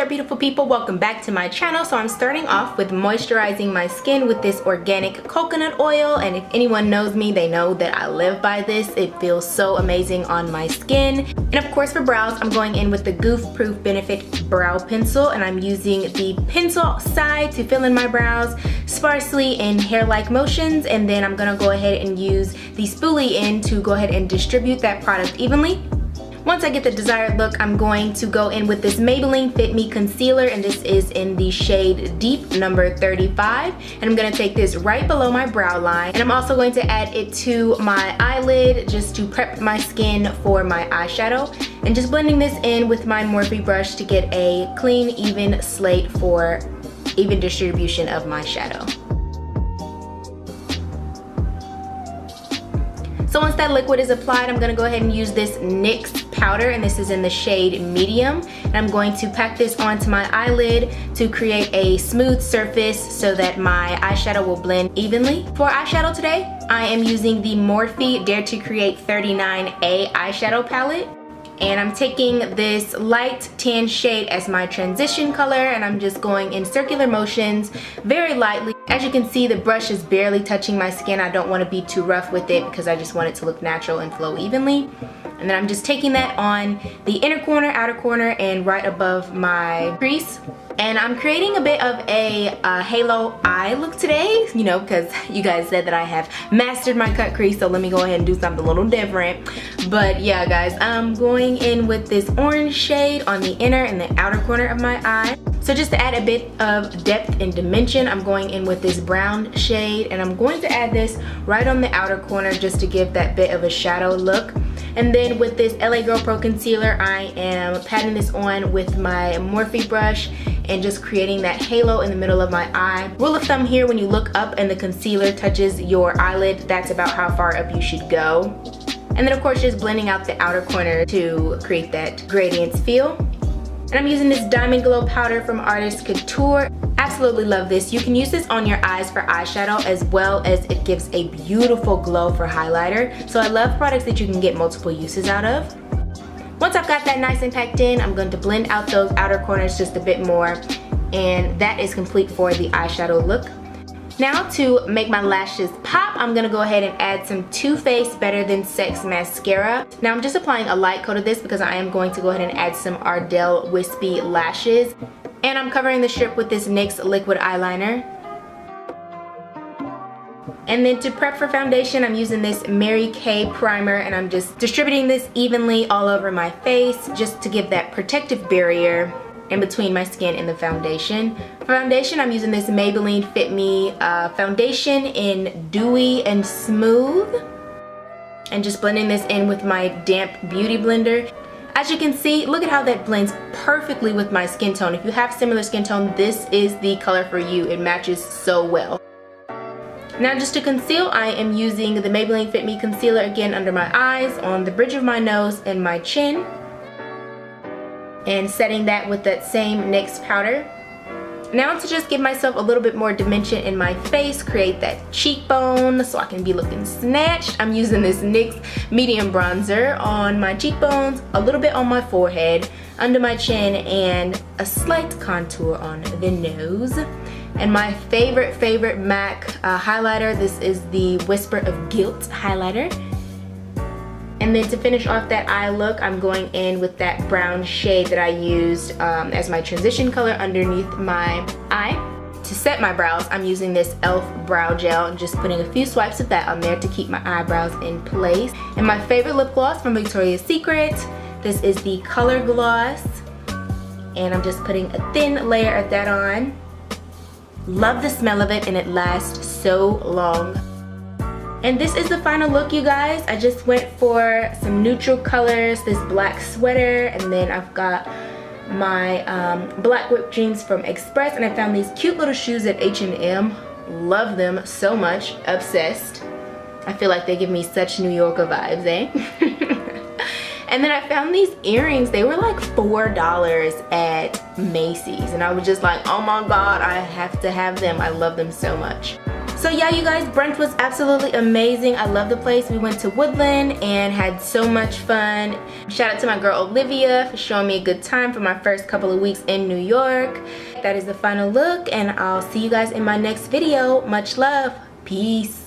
there, beautiful people, welcome back to my channel. So I'm starting off with moisturizing my skin with this organic coconut oil, and if anyone knows me, they know that I live by this. It feels so amazing on my skin. And of course, for brows, I'm going in with the Goof Proof Benefit brow pencil, and I'm using the pencil side to fill in my brows sparsely in hair-like motions, and then I'm gonna go ahead and use the spoolie end to go ahead and distribute that product evenly. Once I get the desired look, I'm going to go in with this Maybelline Fit Me Concealer, and this is in the shade Deep number 35. And I'm going to take this right below my brow line, and I'm also going to add it to my eyelid just to prep my skin for my eyeshadow. And just blending this in with my Morphe brush to get a clean, even slate for even distribution of my shadow. So once that liquid is applied, I'm gonna go ahead and use this NYX powder, and this is in the shade Medium. And I'm going to pack this onto my eyelid to create a smooth surface so that my eyeshadow will blend evenly. For eyeshadow today, I am using the Morphe Dare to Create 39A eyeshadow palette. And I'm taking this light tan shade as my transition color, and I'm just going in circular motions very lightly. As you can see, the brush is barely touching my skin. I don't want to be too rough with it because I just want it to look natural and flow evenly. And then I'm just taking that on the inner corner, outer corner, and right above my crease. And I'm creating a bit of a halo eye look today, you know, because you guys said that I have mastered my cut crease, so let me go ahead and do something a little different. But yeah, guys, I'm going in with this orange shade on the inner and the outer corner of my eye. So just to add a bit of depth and dimension, I'm going in with this brown shade, and I'm going to add this right on the outer corner just to give that bit of a shadow look. And then with this LA Girl Pro Concealer, I am patting this on with my Morphe brush and just creating that halo in the middle of my eye. Rule of thumb here, when you look up and the concealer touches your eyelid, that's about how far up you should go. And then of course just blending out the outer corner to create that gradient feel. And I'm using this Diamond Glow powder from Artist Couture. Absolutely love this. You can use this on your eyes for eyeshadow, as well as it gives a beautiful glow for highlighter. So I love products that you can get multiple uses out of. Once I've got that nice and packed in, I'm going to blend out those outer corners just a bit more, and that is complete for the eyeshadow look. Now to make my lashes pop, I'm gonna go ahead and add some Too Faced Better Than Sex mascara. Now I'm just applying a light coat of this because I am going to go ahead and add some Ardell Wispy lashes. And I'm covering the strip with this NYX liquid eyeliner. And then to prep for foundation, I'm using this Mary Kay primer, and I'm just distributing this evenly all over my face just to give that protective barrier in between my skin and the foundation. For foundation, I'm using this Maybelline Fit Me foundation in Dewy and Smooth, and just blending this in with my damp beauty blender. As you can see, look at how that blends perfectly with my skin tone. If you have similar skin tone, this is the color for you. It matches so well. Now just to conceal, I am using the Maybelline Fit Me concealer again under my eyes, on the bridge of my nose and my chin, and setting that with that same NYX powder. Now to just give myself a little bit more dimension in my face, create that cheekbone so I can be looking snatched, I'm using this NYX medium bronzer on my cheekbones, a little bit on my forehead, under my chin, and a slight contour on the nose. And my favorite MAC highlighter, this is the Whisper of Guilt highlighter. And then to finish off that eye look, I'm going in with that brown shade that I used as my transition color underneath my eye. To set my brows, I'm using this e.l.f. brow gel and just putting a few swipes of that on there to keep my eyebrows in place. And my favorite lip gloss from Victoria's Secret, this is the Color Gloss. And I'm just putting a thin layer of that on. Love the smell of it, and it lasts so long. And this is the final look, you guys. I just went for some neutral colors, this black sweater, and then I've got my black whipped jeans from Express, and I found these cute little shoes at H&M. Love them so much. Obsessed. I feel like they give me such New Yorker vibes, eh? And then I found these earrings. They were like $4 at Macy's, and I was just like, oh my god, I have to have them. I love them so much. So yeah, you guys, brunch was absolutely amazing. I love the place. We went to Woodland and had so much fun. Shout out to my girl Olivia for showing me a good time for my first couple of weeks in New York. That is the final look, and I'll see you guys in my next video. Much love. Peace.